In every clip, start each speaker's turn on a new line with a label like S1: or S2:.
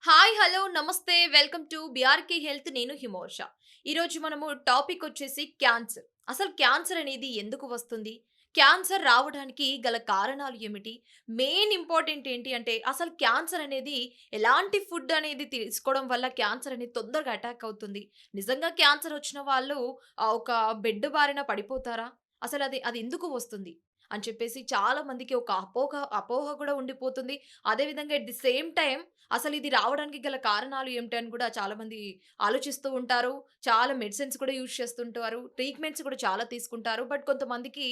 S1: Hi! Hello! నమస్తే. Welcome to BRK health. నేను హిమోష. ఈరోజు మనము టాపిక్ వచ్చేసి క్యాన్సర్. అసలు క్యాన్సర్ అనేది ఎందుకు వస్తుంది? క్యాన్సర్ రావడానికి గల కారణాలు ఏమిటి? మెయిన్ ఇంపార్టెంట్ ఏంటి అంటే అసలు క్యాన్సర్ అనేది ఎలాంటి ఫుడ్ అనేది తీసుకోవడం వల్ల క్యాన్సర్ అనేది తొందరగా అటాక్ అవుతుంది? నిజంగా క్యాన్సర్ వచ్చిన వాళ్ళు ఒక బెడ్ బారిన పడిపోతారా? అసలు అది ఎందుకు వస్తుంది? అని చెప్పేసి చాలా మందికి ఒక అపోహ కూడా ఉండిపోతుంది. అదే విధంగా ఎట్ ది సేమ్ టైమ్ అసలు ఇది రావడానికి గల కారణాలు ఏమిటి అని కూడా చాలామంది ఆలోచిస్తూ ఉంటారు. చాలా మెడిసిన్స్ కూడా యూజ్ చేస్తుంటారు. ట్రీట్మెంట్స్ కూడా చాలా తీసుకుంటారు. బట్ కొంతమందికి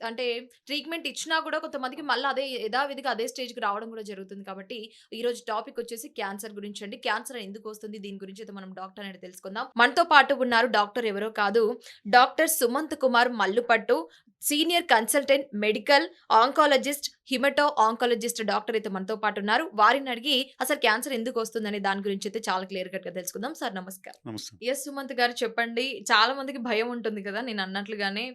S1: అంటే ట్రీట్మెంట్ ఇచ్చినా కూడా కొంతమందికి మళ్ళా అదే యథావిధిగా అదే స్టేజ్‌కి రావడం కూడా జరుగుతుంది. కాబట్టి ఈరోజు టాపిక్ వచ్చేసి క్యాన్సర్ గురించండి. క్యాన్సర్ ఎందుకు వస్తుంది? దీని గురించి అయితే మనం డాక్టర్ అనేది తెలుసుకుందాం. మనతో పాటు ఉన్నారు డాక్టర్ ఎవరో కాదు. Doctor Sumanth Kumar Mallupattu. Senior consultant medical oncologist, hemato oncologist doctor అయితే మనతో పాటు ఉన్నారు. వారిని అడిగి అసలు క్యాన్సర్ ఎందుకు వస్తుందనే దాని గురించి అయితే చాలా క్లియర్ కట్‌గా తెలుసుకుందాం. సార్ నమస్కారం.
S2: నమస్తే.
S1: యెస్ సుమంత్ గారు చెప్పండి. చాలా మందికి భయం ఉంటుంది కదా! నేను అన్నట్లుగానే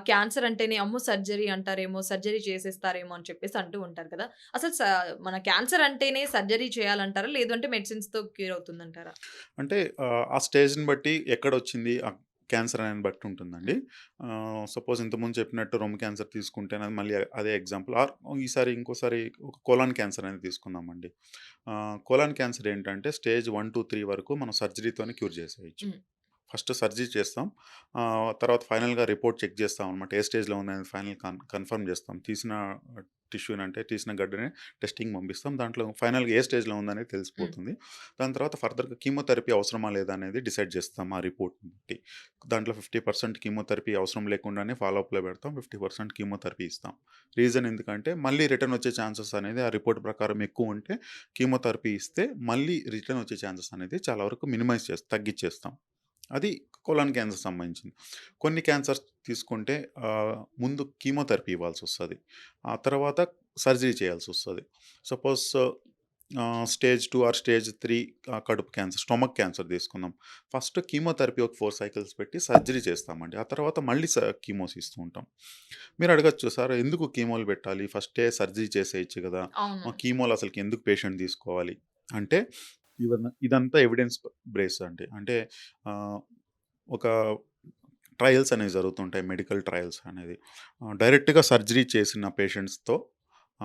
S1: క్యాన్సర్ అంటేనే అమ్మో! సర్జరీ అంటారేమో, సర్జరీ చేసేస్తారేమో అని చెప్పేసి అంటూ ఉంటారు కదా! అసలు మన క్యాన్సర్ అంటేనే సర్జరీ చేయాలంటారా? లేదు అంటే మెడిసిన్స్‌తో క్యూర్ అవుతుందంటారా?
S2: అంటే ఆ స్టేజ్‌ని బట్టి ఎక్కడొచ్చింది క్యాన్సర్ అనేది బట్టి ఉంటుందండి.
S1: హ్మ్.
S2: సపోజ్ ఇంతకుముందు చెప్పినట్టు రొమ్ము క్యాన్సర్ తీసుకుంటేనే అది మళ్ళీ అదే ఎగ్జాంపుల్ ఈసారి ఇంకోసారి ఒక కోలాన్ క్యాన్సర్ అనేది తీసుకుందామండి. కోలాన్ క్యాన్సర్ ఏంటంటే స్టేజ్ 1, 2, 3 వరకు మనం సర్జరీతోనే క్యూర్ చేసేయొచ్చు.
S1: హ్మ్.
S2: ఫస్ట్ సర్జరీ చేస్తాం. తర్వాత ఫైనల్‌గా రిపోర్ట్ చెక్ చేస్తాం అనమాట. ఏ స్టేజ్‌లో ఉందనేది ఫైనల్ కన్ఫర్మ్ చేస్తాం. తీసిన టిష్యూని అంటే తీసిన గడ్డని టెస్టింగ్ పంపిస్తాం. దాంట్లో ఫైనల్‌గా ఏ స్టేజ్‌లో ఉందనేది
S1: హ్మ్.
S2: తెలిసిపోతుంది. దాని తర్వాత ఫర్దర్‌గా కీమోథెరపీ అవసరమా లేదా అనేది డిసైడ్ చేస్తాం ఆ రిపోర్ట్‌ని బట్టి. దాంట్లో 50% కీమోథెరపీ అవసరం లేకుండానే ఫాలోఅప్‌లో పెడతాం. 50% కీమోథెరపీ ఇస్తాం. రీజన్ ఎందుకంటే మళ్ళీ రిటర్న్ వచ్చే ఛాన్సెస్ అనేది ఆ రిపోర్ట్ ప్రకారం ఎక్కువుంటే కీమోథెరపీ ఇస్తే మళ్ళీ రిటర్న్ వచ్చే ఛాన్సెస్ అనేది చాలా వరకు మినిమైజ్ తగ్గిచ్చేస్తాం. అది కొలాన్ క్యాన్సర్ సంబంధించింది. కొన్ని క్యాన్సర్స్ తీసుకుంటే ముందు కీమోథెరపీ ఇవ్వాల్సొస్తది. ఆ తర్వాత సర్జరీ చేయాల్సొస్తది. సపోజ్ స్టేజ్ 2 ఆర్ స్టేజ్ 3 కడుపు క్యాన్సర్, స్టొమక్ క్యాన్సర్ తీసుకుందాం. ఫస్ట్ కీమోథెరపీ ఒక 4 సైకిల్స్ పెట్టి సర్జరీ చేస్తామండి. ఆ తర్వాత మళ్ళీ కీమోస్ ఇస్తూ ఉంటాం. మీరు అడగొచ్చు సార్ ఎందుకు కీమోలు పెట్టాలి? ఫస్టే సర్జరీ చేసేయొచ్చు గదా!
S1: అవును.
S2: కీమోలు అసలకి ఎందుకు పేషెంట్ తీసుకోవాలి? అంటే ఇదంతా ఎవిడెన్స్ బేస్ అండి. అంటే ఆహ్, ఒక ట్రయల్స్ అనేవి జరుగుతుంటాయి. మెడికల్ ట్రయల్స్ అనేది. డైరెక్ట్‌గా సర్జరీ చేసిన పేషెంట్స్‌తో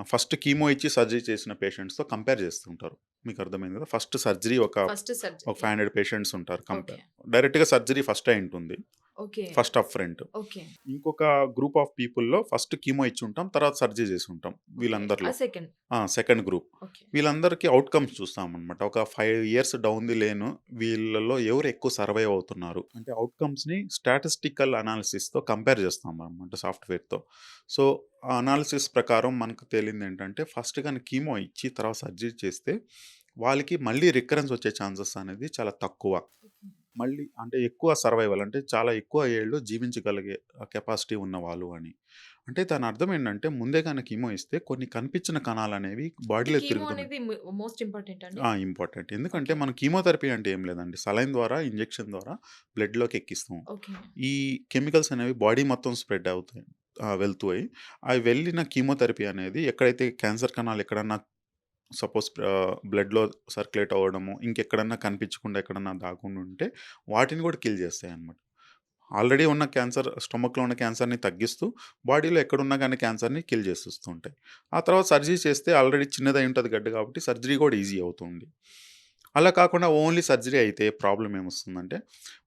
S2: ఫస్ట్ కీమో ఇచ్చి సర్జరీ చేసిన పేషెంట్స్‌తో కంపేర్ చేస్తుంటారు. మీకు అర్థమైంది కదా! ఫస్ట్ సర్జరీ
S1: ఫస్ట్
S2: ఒక
S1: సర్జరీ.
S2: 500 పేషెంట్స్ ఉంటారు.
S1: ఓకే.
S2: డైరెక్ట్‌గా సర్జరీ ఫస్ట్ అయ్యుంటుంది.
S1: Okay.
S2: First up front.
S1: Okay.
S2: ఇంకొక గ్రూప్ ఆఫ్ పీపుల్‌లో ఫస్ట్ కీమో ఇచ్చుంటాం. తర్వాత సర్జరీ చేసుంటాం.
S1: ఓకే. ఆ
S2: వీళ్ళందరిలో.
S1: సెకండ్.
S2: Second group.
S1: ఓకే.
S2: వీళ్ళందరికీ ఔట్‌కమ్స్ చూస్తామనమాట. ఒక 5 ఇయర్స్ డౌన్ ది లేన్ వీళ్ళలో ఎవరు ఎక్కువ సర్వైవ్ అవుతున్నారు. అంటే ఔట్‌కమ్స్‌ని స్టాటిస్టికల్ అనాలిసిస్‌తో కంపేర్ చేస్తామనమాట సాఫ్ట్‌వేర్‌తో. సో, ఆ అనాలిసిస్ ప్రకారం మనకు తేలిందేంటంటే ఫస్ట్ గాని కీమో ఇచ్చి తర్వాత సర్జరీ చేస్తే వాళ్ళకి మళ్ళీ రికరెన్స్ వచ్చే ఛాన్సెస్ అనేది చాలా తక్కువ.
S1: ఓకే.
S2: మళ్ళీ అంటే ఎక్కువ సర్వైవల్ అంటే చాలా ఎక్కువ ఏళ్ళు జీవించగలిగే కెపాసిటీ ఉన్నవాళ్ళు అని. అంటే దాని అర్థం ఏంటంటే ముందే గాని కీమో ఇస్తే కొన్ని కనిపించిన కణాలనేవి
S1: అంటే
S2: బాడీలో
S1: కీమో
S2: తిరుగుతున్నాయి.
S1: అనేది మోస్ట్ ఇంపార్టెంట్ అండి?
S2: ఇంపార్టెంట్. ఎందుకంటే
S1: ఓకే.
S2: మనం కీమోథెరపీ అంటే ఏం లేదండి. సలైన్ ద్వారా, ఇంజెక్షన్ ద్వారా బ్లడ్‌లోకి ఎక్కిస్తాం.
S1: ఓకే.
S2: ఈ కెమికల్స్ అనేవి బాడీ మొత్తం స్ప్రెడ్ అవుతాయి. వెళ్తాయి. అవి వెళ్ళిన కీమోథెరపీ అనేది ఎక్కడైతే క్యాన్సర్ కణాలు ఎక్కడన్నా సపోజ్ బ్లడ్‌లో సర్క్యులేట్ అవ్వడము, ఇంకెక్కడన్నా కనిపించకుండా ఎక్కడన్నా దాక్కుండా ఉంటే వాటిని కూడా కిల్ చేస్తాయన్నమాట. ఆల్రెడీ ఉన్న స్టొమక్‌లో ఉన్న క్యాన్సర్‌ని తగ్గిస్తూ, బాడీలో ఎక్కడున్నా గాని క్యాన్సర్‌ని కిల్ చేసేస్తూ ఉంటాయి. ఆ తర్వాత సర్జరీ చేస్తే ఆల్రెడీ చిన్నదై ఉంటది గడ్డ కాబట్టి సర్జరీ కూడా ఈజీ అవుతుంది. అలా కాకుండా ఓన్లీ సర్జరీ అయితే ప్రాబ్లమ్ ఏమొస్తుందంటే,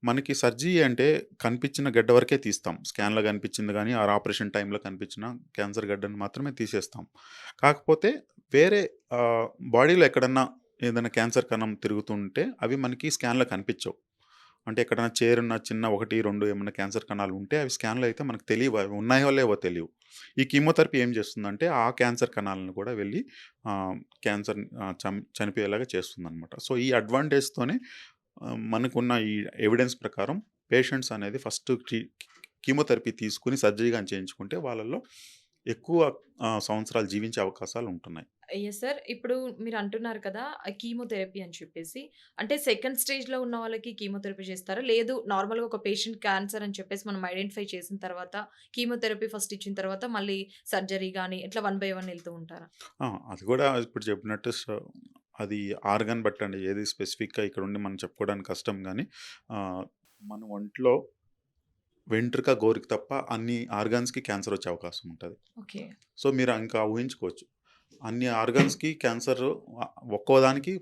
S2: మనకి సర్జరీ అంటే కనిపించిన గడ్డ వరకే తీస్తాం. స్కాన్‌లో కనిపించింది గాని, ఆపరేషన్ టైమ్‌లో కనిపించిన క్యాన్సర్ గడ్డని మాత్రమే తీసేస్తాం. కాకపోతే వేరే బాడీలో ఎక్కడన్నా ఏదైనా క్యాన్సర్ కణం తిరుగుతుంటే అవి మనకి స్కాన్‌లో కనిపించవు. అంటే ఎక్కడైనా చేరున్న చిన్న 1, 2 ఏమన్నా క్యాన్సర్ కణాలు ఉంటే అవి స్కాన్‌లో అయితే మనకు తెలీవు. అవి ఉన్నాయో లేవో తెలీవు. ఈ కీమోథెరపీ ఏం చేస్తుందంటే ఆ క్యాన్సర్ కణాలను కూడా వెళ్ళి ఆహ్, క్యాన్సర్ చనిపోయేలాగా చేస్తుందనమాట. సో, ఈ అడ్వాంటేజ్‌తోనే మనకున్న ఈ ఎవిడెన్స్ ప్రకారం పేషెంట్స్ అనేది ఫస్ట్ కీమోథెరపీ తీసుకొని సర్జరీ గాని చేయించుకుంటే వాళ్ళలో ఎక్కువ సంవత్సరాలు జీవించే అవకాశాలుంటున్నాయి.
S1: Yes sir. ఇప్పుడు మీరంటున్నారు కదా! కీమోథెరపీ అని చెప్పేసి. అంటే సెకండ్ స్టేజ్‌లో ఉన్న వాళ్ళకి కీమోథెరపీ చేస్తారా? లేదు నార్మల్‌గా ఒక పేషెంట్ క్యాన్సర్ అని చెప్పేసి మనం ఐడెంటిఫై చేసిన తర్వాత కీమోథెరపీ ఫస్ట్ ఇచ్చిన తర్వాత మళ్ళీ సర్జరీ గాని ఇట్లా వన్ బై వన్ ఎళ్తూ ఉంటారా?
S2: అది కూడా ఇప్పుడు చెప్పినట్టు అది ఆర్గాన్ బట్టండి. ఏది స్పెసిఫిక్‌గా ఇక్కడుండి మనం చెప్పుకోవడానికి కష్టం గానీ, మన ఒంట్లో వెంట్రుక, గోరికి తప్ప అన్ని ఆర్గాన్స్‌కి క్యాన్సరొచ్చే అవకాశం ఉంటది.
S1: ఓకే.
S2: సో, మీరు ఇంకా ఊహించుకోవచ్చు. అన్ని ఆర్గాన్స్‌కి క్యాన్సరు ఒక్కోదానికి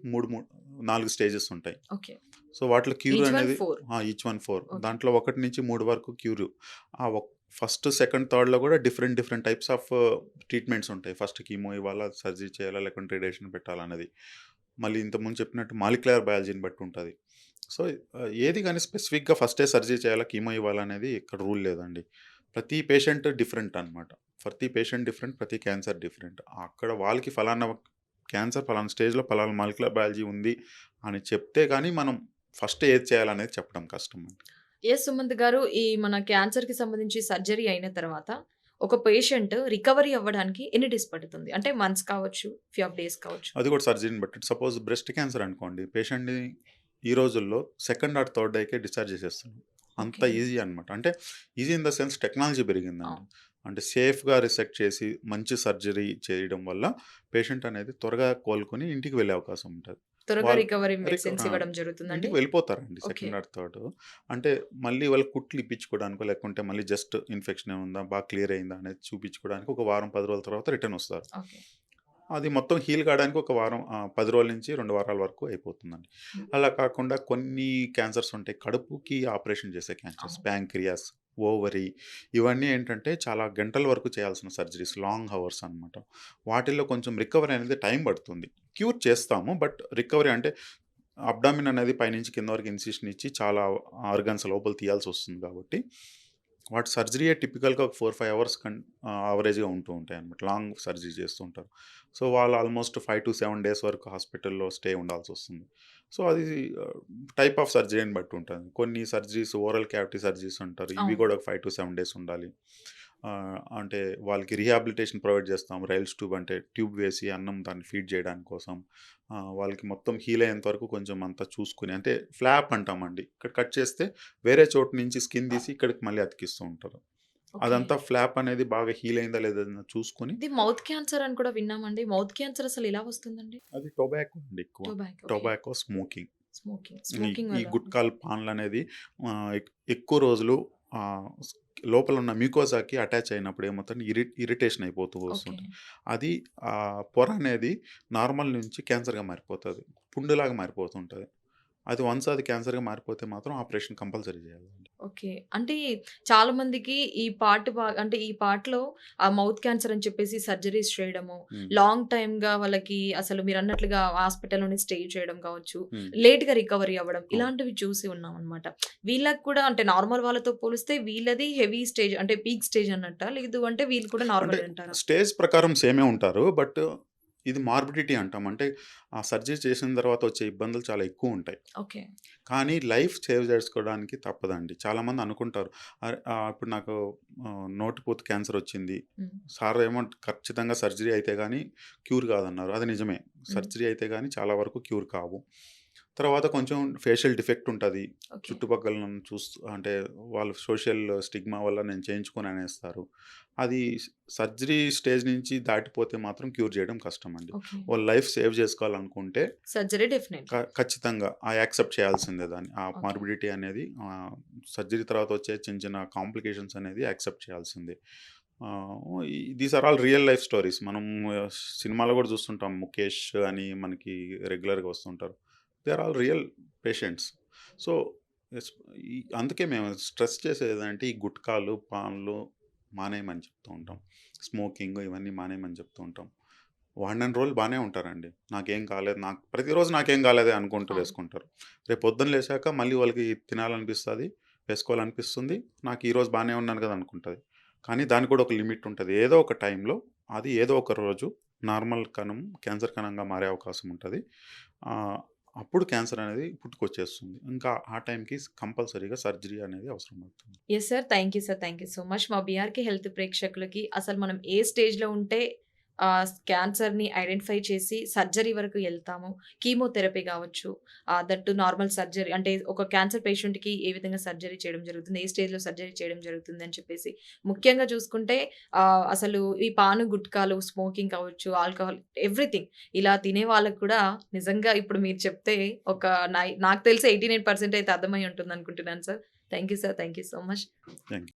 S2: 4 స్టేజెస్ ఉంటాయి.
S1: ఓకే.
S2: సో, వాటిలో క్యూర్
S1: ఈచ్ వన్
S2: అనేది
S1: 4.
S2: Each one 4.
S1: ఓకే.
S2: దాంట్లో 1-3 వరకు క్యూరు. ఆ ఫస్ట్, సెకండ్, థర్డ్‌లో గూడా డిఫరెంట్ టైప్స్ ఆఫ్ ట్రీట్మెంట్స్ ఉంటాయి. ఫస్ట్ కీమో ఇవ్వాలా, సర్జరీ చేయాలా, లేకుంటే రేడియేషన్ పెట్టాలన్నది. మళ్ళీ ఇంతకుముందు చెప్పినట్టు మాలిక్యులర్ బయాలజీని బట్టి ఉంటది. సో, ఏది గాని స్పెసిఫిక్‌గా ఫస్టే సర్జరీ చేయాలా, కీమో ఇవ్వాలనేది ఇక్కడ రూల్ లేదండి. ప్రతి పేషెంట్ డిఫరెంట్ అనమాట. ప్రతి పేషెంట్ డిఫరెంట్. ప్రతి క్యాన్సర్ డిఫరెంట్. అక్కడ వాళ్ళకి ఫలానా క్యాన్సర్ పలానా స్టేజ్‌లో పలానా మాలిక్యులర్ బయాలజీ ఉంది అని చెప్తే గాని మనం ఫస్ట్ ఏది చేయాలనేది చెప్పడం కష్టం.
S1: యెస్ సుమంత్ గారు. ఈ మన క్యాన్సర్‌కి సంబంధించి సర్జరీ అయిన తర్వాత ఒక పేషెంట్ రికవరీ అవ్వడానికి ఎన్ని డేస్ పడుతుంది? అంటే మంత్స్ కావచ్చు, ఫ్యూ ఆఫ్ డేస్ కావచ్చు.
S2: అది కూడా సర్జరీని బట్టి. సపోజ్ బ్రెస్ట్ క్యాన్సర్ అనుకోండి. పేషెంట్‌ని ఈ రోజుల్లో సెకండ్ ఆర్ థర్డ్ డేకే డిశ్చార్జ్ చేసేస్తున్నాం. అంత
S1: ఓకే.
S2: ఈజీ అనమాట. అంటే easy in the sense technology పెరిగిందండి.
S1: అవును.
S2: అంటే సేఫ్‌గా రిసెక్ట్ చేసి మంచి సర్జరీ చేయడం వల్ల పేషెంట్ అనేది త్వరగా కోలుకొని ఇంటికి వెళ్ళే అవకాశం ఉంటది.
S1: త్వరగా
S2: వాళ్ళు
S1: రికవరీ
S2: రికవర్
S1: మెడిసిన్స్ ఇవ్వడం జరుగుతుందండి?
S2: ఇంటికి వెళ్ళిపోతారండి
S1: ఓకే.
S2: Second or third. అంటే మళ్ళీ వాళ్ళు కుట్లు ఇప్పించుకోవడానికో, లేకుంటే మళ్ళీ జస్ట్ ఇన్ఫెక్షన్ ఏముందా, బాగా క్లియర్ అయిందా అనేది చూపించుకోవడానికి ఒక వారం, 10 రోజుల తర్వాత రిటర్న్ వస్తారు.
S1: ఓకే.
S2: అది మొత్తం హీల్ కావడానికి ఒక వారం 10 రోజుల నుంచి 2 వారాల వరకు అయిపోతుందండి.
S1: హ్మ్.
S2: అలా కాకుండా కొన్ని క్యాన్సర్స్ ఉంటాయి. కడుపుకి ఆపరేషన్ చేసే క్యాన్సర్స్.
S1: అవును.
S2: ప్యాంక్రియాస్, ఓవరీ ఇవన్నీ ఏంటంటే చాలా గంటల వరకు చేయాల్సిన సర్జరీస్. లాంగ్ హవర్స్ అనమాట. వాటిల్లో కొంచెం రికవరీ అనేది టైం పడుతుంది. క్యూర్ చేస్తాము. బట్ రికవరీ అంటే అబ్డామిన్ అనేది పైనుంచి కింద వరకు ఇన్సిషన్ ఇచ్చి చాలా ఆర్గాన్స్ లోపల తీయాల్సొస్తుంది కాబట్టి, వాటి సర్జరీయే టిపికల్‌గా ఒక 4, 5 అవర్స్ యావరేజ్‌గా ఉంటూ ఉంటాయన్నమాట. లాంగ్ సర్జరీ చేస్తూ ఉంటారు. సో, వాళ్ళు ఆల్మోస్ట్ 5-7 డేస్ వరకు హాస్పిటల్‌లో స్టే ఉండాల్సొస్తుంది. సో, అది టైప్ ఆఫ్ సర్జరీని బట్టి ఉంటది. కొన్ని సర్జరీస్ ఓరల్ క్యావిటీ సర్జరీస్ అంటారు. ఇవి
S1: అవును.
S2: కూడా ఒక 5-7 డేస్ ఉండాలి. అంటే వాళ్ళకి రిహాబిలిటేషన్ ప్రొవైడ్ చేస్తాం. రైల్స్ ట్యూబ్ అంటే ట్యూబ్ వేసి అన్నం దాన్ని ఫీడ్ చేయడానికి కోసం. వాళ్ళకి మొత్తం హీల్ అయ్యేంత వరకు కొంచెం అంతా చూసుకొని అంటే ఫ్లాప్ అంటామండి. ఇక్కడ కట్ చేస్తే వేరే చోటు నుంచి స్కిన్ తీసి ఇక్కడికి మళ్ళీ అతికిస్తూ ఉంటారు.
S1: ఓకే.
S2: అదంతా ఫ్లాప్ అనేది బాగా హీల్ అయిందా లేదా అని చూసుకొని
S1: ఇది మౌత్ క్యాన్సర్ అని కూడా విన్నామండి. మౌత్ క్యాన్సర్ అసలు ఎలా వస్తుందండి?
S2: అది టొబాకో అండి ఎక్కువ.
S1: Tobacco. Okay.
S2: Tobacco, smoking.
S1: Smoking.
S2: ఈ
S1: స్మోకింగ్
S2: ఈ
S1: వల్ల.
S2: గుట్కాలు, పాన్లనేది ఎక్కువ రోజులు ఆహ్, స్ లోపల ఉన్న మ్యూకోసాకి అటాచ్ అయినప్పుడు ఏమవుతుందంటే ఇరిటేషన్ అయిపోతూ
S1: ఓకే.
S2: వస్తుంటది. అది పొర అనేది నార్మల్ నుంచి క్యాన్సర్‌గా మారిపోతది. పుండులాగా మారిపోతుంటది. అది వన్స్ అది క్యాన్సర్‌గా మారిపోతే మాత్రం ఆపరేషన్ కంపల్సరీ చేయాలండి.
S1: ఓకే. అంటే చాలా మందికి ఈ పార్ట్ అంటే ఈ పార్ట్‌లో ఆ మౌత్ క్యాన్సర్ అని చెప్పేసి సర్జరీస్ చేయడము,
S2: హ్మ్.
S1: లాంగ్ టైమ్‌గా వాళ్ళకి అసలు మీరన్నట్లుగా హాస్పిటల్‌లోనే స్టే చేయడం కావచ్చు,
S2: హ్మ్.
S1: లేట్‌గా రికవరీ అవ్వడం
S2: అవును.
S1: ఇలాంటివి చూసి ఉన్నామనమాట. వీళ్ళకి కూడా అంటే నార్మల్ వాళ్ళతో పోలిస్తే వీళ్ళది హెవీ స్టేజ్ అంటే పీక్ స్టేజ్ అన్నట్టా? లేదు అంటే వీళ్ళు కూడా
S2: అంటే
S1: నార్మలే అంటారా?
S2: స్టేజ్ ప్రకారం సేమే ఉంటారు. బట్ ఇది మార్బిడిటీ అంటాం. అంటే ఆ సర్జరీ చేసిన తర్వాత వచ్చే ఇబ్బందులు చాలా ఎక్కువుంటాయి.
S1: ఓకే.
S2: కానీ లైఫ్ సేవ్ చేసుకోవడానికి తప్పదండి. చాలామంది అనుకుంటారు. ఇప్పుడు నాకు నోటిపూత క్యాన్సర్ వచ్చింది.
S1: హ్మ్.
S2: సార్ ఏమో ఖచ్చితంగా సర్జరీ అయితే గాని క్యూర్ కాదన్నారు. అది నిజమే.
S1: హ్మ్.
S2: సర్జరీ అయితే గాని చాలా వరకు క్యూర్ కావు. తర్వాత కొంచెం ఫేషియల్ డిఫెక్ట్ ఉంటది.
S1: ఓకే.
S2: చుట్టుపక్కల నన్ను అంటే వాళ్ళు సోషల్ స్టిగ్మా వల్ల నేను చేయించుకోను అనేస్తారు. అది సర్జరీ స్టేజ్ నుంచి దాటిపోతే మాత్రం క్యూర్ చేయడం కష్టమండి.
S1: ఓకే.
S2: వాళ్ళ లైఫ్ సేవ్ చేసుకోవాలనుకుంటే
S1: సర్జరీ డెఫినైట్‌లీ.
S2: ఖచ్చితంగా యాక్సెప్ట్ చేయాల్సిందే దాన్ని. ఆ
S1: ఓకే.
S2: మార్బిడిటీ అనేది సర్జరీ తర్వాత వచ్చే చిన్న చిన్న కాంప్లికేషన్స్ అనేది యాక్సెప్ట్ చేయాల్సిందే. These are all real life stories. మనం సినిమాలో కూడా చూస్తుంటాం. 'ముఖేష్' అని మనకి రెగ్యులర్‌గా వస్తుంటారు. They are all real patients. So, yes అందుకే మేము స్ట్రెస్ చేసేదేంటంటే ఈ గుట్కాలు, పాన్లు మానేయమని చెప్తూ ఉంటాం. స్మోకింగ్ ఇవన్నీ మానేయమని చెప్తూ ఉంటాం. వాడినన్ని రోజులు బానే ఉంటారండి. నాకేం కాలేదు. ప్రతిరోజు నాకేం కాలేదే అనుకుంటూ
S1: అవును.
S2: వేసుకుంటారు. రేపు పొద్దున్న లేసాక మళ్ళీ వాళ్ళకి తినాలనిపిస్తది. వేసుకోవాలనిపిస్తుంది. నాకు ఈరోజు బానే ఉన్నాను కదా అనుకుంటది. కానీ దానికి కూడా ఒక లిమిట్ ఉంటది. ఏదో ఒక టైంలో అది ఏదో ఒక రోజు నార్మల్ కణం క్యాన్సర్ కణంగా మారే అవకాశం ఉంటది. ఆహ్, అప్పుడు క్యాన్సర్ అనేది పుట్టుకొచ్చేస్తుంది. ఇంకా ఆ టైంకి కంపల్సరీగా సర్జరీ అనేది అవసరం అవుతుంది.
S1: Yes sir. Thank you sir. Thank you so much. మా బీఆర్‌కే హెల్త్ ప్రేక్షకులకి అసలు మనం ఏ స్టేజ్‌లో ఉంటే క్యాన్సర్‌ని ఐడెంటిఫై చేసి సర్జరీ వరకు ఎళ్తాము. కీమోథెరపీ గావచ్చు, దట్ టూ నార్మల్ సర్జరీ అంటే ఒక క్యాన్సర్ పేషెంట్‌కి ఏ విధంగా సర్జరీ చేయడం జరుగుతుంది, ఏ స్టేజ్‌లో సర్జరీ చేయడం జరుగుతుంది అని చెప్పేసి. ముఖ్యంగా చూసుకుంటే అసలు ఈ పాను, గుట్కాలు, స్మోకింగ్ కావచ్చు, ఆల్కహాల్ ఎవ్రీథింగ్ ఇలా తినే వాళ్ళకి కూడా నిజంగా ఇప్పుడు మీరు చెప్తే ఒక నాకు తెలిసి 89% అయితే అర్థమై ఉంటుందనుకుంటున్నాను sir. Thank you sir. Thank you so much.
S2: Thank you.